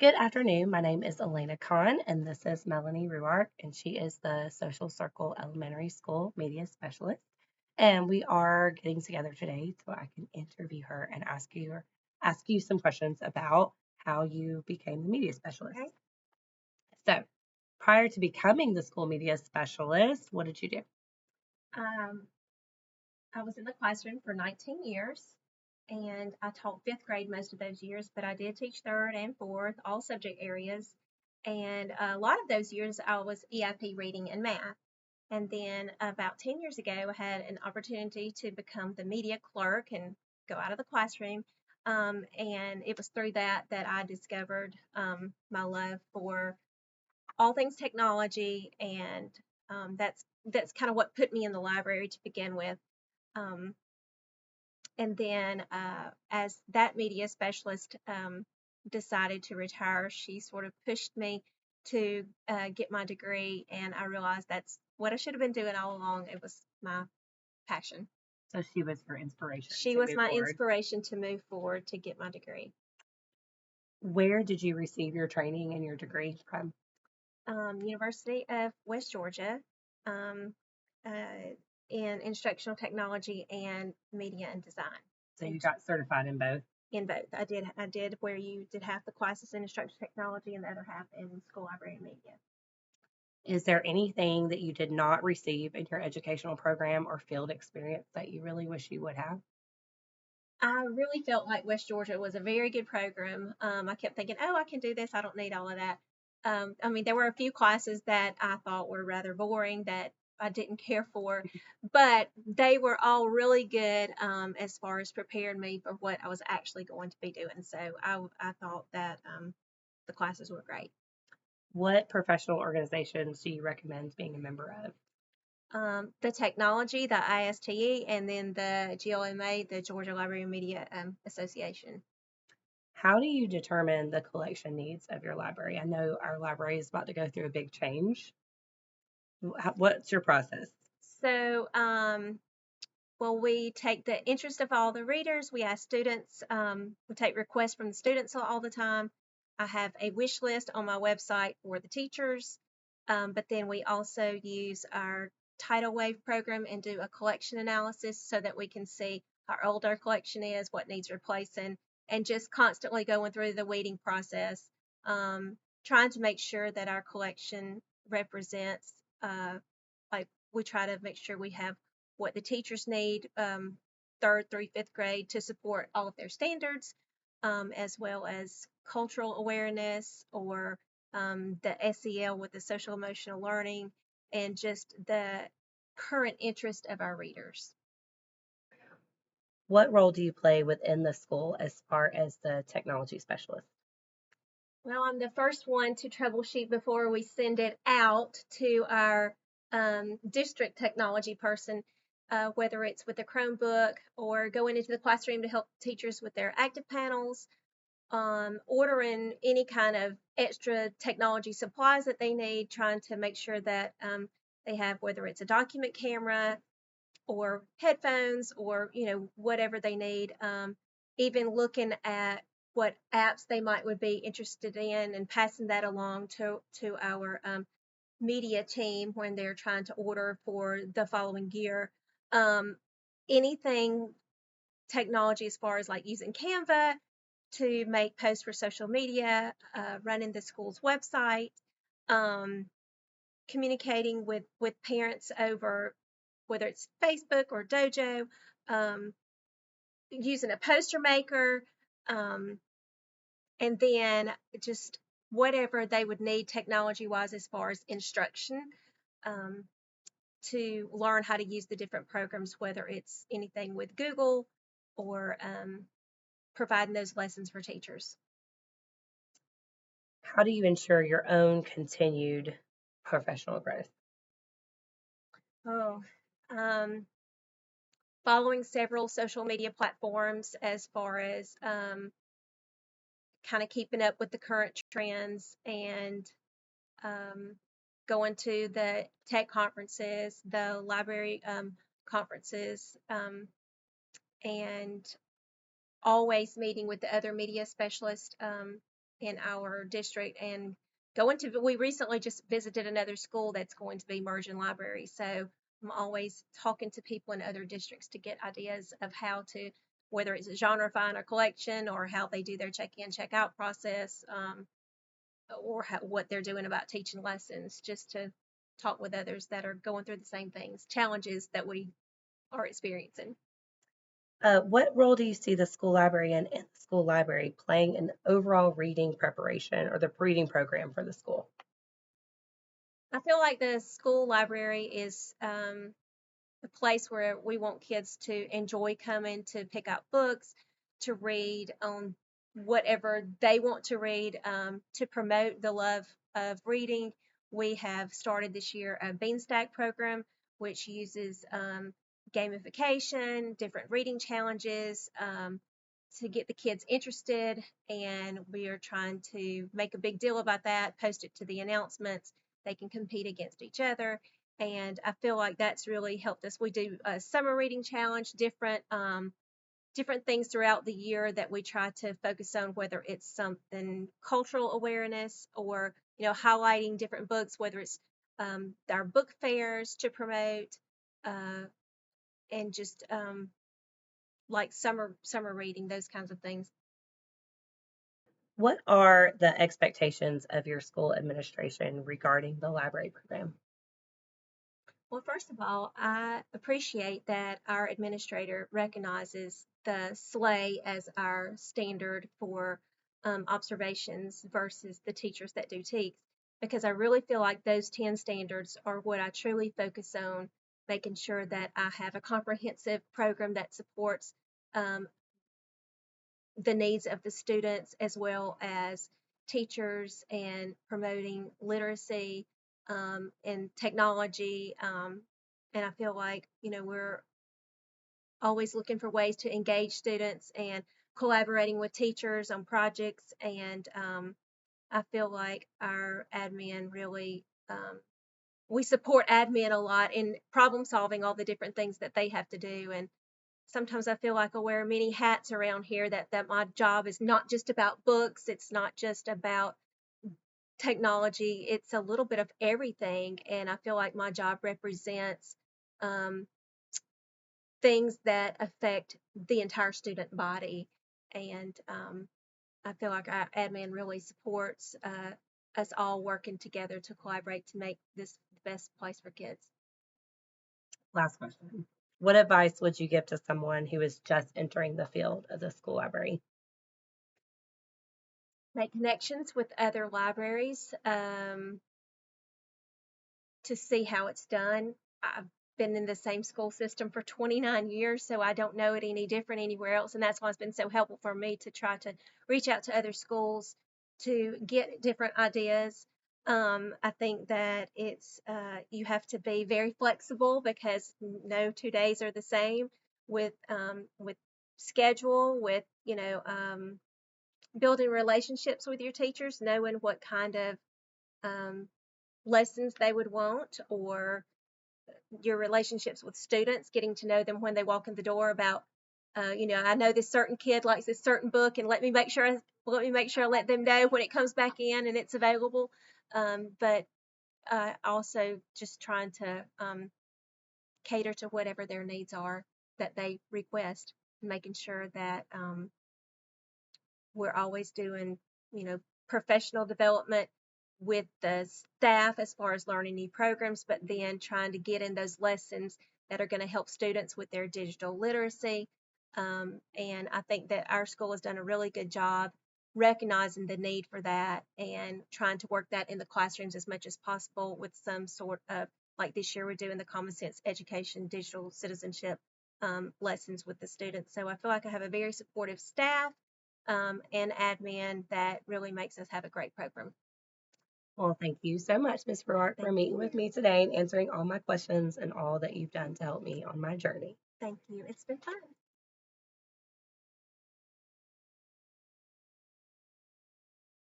Good afternoon. My name is Elena Kahn, and this is Melanie Ruark, and she is the Social Circle Elementary School Media Specialist. And we are getting together today so I can interview her and ask you some questions about how you became the media specialist. Okay. So, prior to becoming the school media specialist, what did you do? I was in the classroom for 19 years, and I taught fifth grade most of those years, but I did teach third and fourth, all subject areas. And a lot of those years I was EIP reading and math. And then about 10 years ago, I had an opportunity to become the media clerk and go out of the classroom. And it was through that I discovered my love for all things technology, and that's kind of what put me in the library to begin with. Um, and then as that media specialist decided to retire, she sort of pushed me to get my degree, and I realized that's what I should have been doing all along. It was my passion. So, she was your inspiration She to was move my forward. inspiration to move forward to get my degree. Where did you receive your training and your degree from? University of West Georgia, um, in instructional technology and media and design. So, you got certified in both? In both. I did where you did half the classes in instructional technology and the other half in school library and media. Is there anything that you did not receive in your educational program or field experience that you really wish you would have? I really felt like West Georgia was a very good program. I kept thinking, oh, I can do this. I don't need all of that. I mean, there were a few classes that I thought were rather boring that I didn't care for, but they were all really good as far as preparing me for what I was actually going to be doing. So I thought that the classes were great. What professional organizations do you recommend being a member of? The technology, the ISTE, and then the GLMA, the Georgia Library and Media Association. How do you determine the collection needs of your library? I know our library is about to go through a big change. What's your process? So, well, we take the interest of all the readers. We ask students, we take requests from the students all the time. I have a wish list on my website for the teachers, but then we also use our tidal wave program and do a collection analysis so that we can see how old our collection is, what needs replacing, and just constantly going through the weeding process, trying to make sure that our collection represents, like we try to make sure we have what the teachers need, third through fifth grade, to support all of their standards, as well as cultural awareness, or the SEL with the social emotional learning, and just the current interest of our readers. What role do you play within the school as far as the technology specialist? Well, I'm the first one to troubleshoot before we send it out to our district technology person, whether it's with a Chromebook or going into the classroom to help teachers with their active panels, ordering any kind of extra technology supplies that they need, trying to make sure that they have, whether it's a document camera or headphones, or whatever they need, even looking at what apps they might would be interested in and passing that along to our media team when they're trying to order for the following year. um, Anything technology as far as like using Canva to make posts for social media, running the school's website, um, communicating with parents over whether it's Facebook or Dojo, um, using a poster maker, um, and then just whatever they would need technology wise as far as instruction, um, to learn how to use the different programs, whether it's anything with Google or providing those lessons for teachers. How do you ensure your own continued professional growth? Oh, um, following several social media platforms as far as kind of keeping up with the current trends, and um, going to the tech conferences, the library conferences, and always meeting with the other media specialists, in our district, and we recently just visited another school that's going to be merging libraries. So I'm always talking to people in other districts to get ideas of how to, whether it's genreifying a collection or how they do their check-in, check-out process, or what they're doing about teaching lessons, just to talk with others that are going through the same things, challenges that we are experiencing. What role do you see the school librarian and the school library playing in the overall reading preparation or the reading program for the school? I feel like the school library is a place where we want kids to enjoy coming to pick up books, to read on whatever they want to read, to promote the love of reading. We have started this year a Beanstack program, which uses gamification, different reading challenges to get the kids interested. And we are trying to make a big deal about that, post it to the announcements. They can compete against each other, and I feel like that's really helped us. We do a summer reading challenge, different things throughout the year that we try to focus on, whether it's something cultural awareness or highlighting different books, whether it's our book fairs to promote, uh, and just like summer reading, those kinds of things. What are the expectations of your school administration regarding the library program? Well, first of all, I appreciate that our administrator recognizes the SLAE as our standard for observations versus the teachers that do TEKS, because I really feel like those 10 standards are what I truly focus on, making sure that I have a comprehensive program that supports um, the needs of the students as well as teachers, and promoting literacy and technology. And I feel like, we're always looking for ways to engage students and collaborating with teachers on projects. And I feel like our admin really, we support admin a lot in problem solving all the different things that they have to do. And sometimes I feel like I wear many hats around here, that my job is not just about books, it's not just about technology, it's a little bit of everything. And I feel like my job represents um, things that affect the entire student body. And I feel like our admin really supports us all working together to collaborate to make this the best place for kids. Last question. What advice would you give to someone who is just entering the field of the school library? Make connections with other libraries, to see how it's done. I've been in the same school system for 29 years, so I don't know it any different anywhere else. And that's why it's been so helpful for me to try to reach out to other schools to get different ideas. I think that it's you have to be very flexible, because no 2 days are the same with schedule, with building relationships with your teachers, knowing what kind of um, lessons they would want, or your relationships with students, getting to know them when they walk in the door about, I know this certain kid likes this certain book, and let me make sure I let them know when it comes back in and it's available. But also just trying to cater to whatever their needs are that they request, making sure that we're always doing, professional development with the staff as far as learning new programs, but then trying to get in those lessons that are going to help students with their digital literacy. And I think that our school has done a really good job recognizing the need for that and trying to work that in the classrooms as much as possible, with some sort of, like this year, we're doing the Common Sense Education Digital Citizenship lessons with the students. So I feel like I have a very supportive staff and admin that really makes us have a great program. Well, thank you so much, Ms. Roark, for Thank meeting with you. me today and answering all my questions and all that you've done to help me on my journey. Thank you. It's been fun.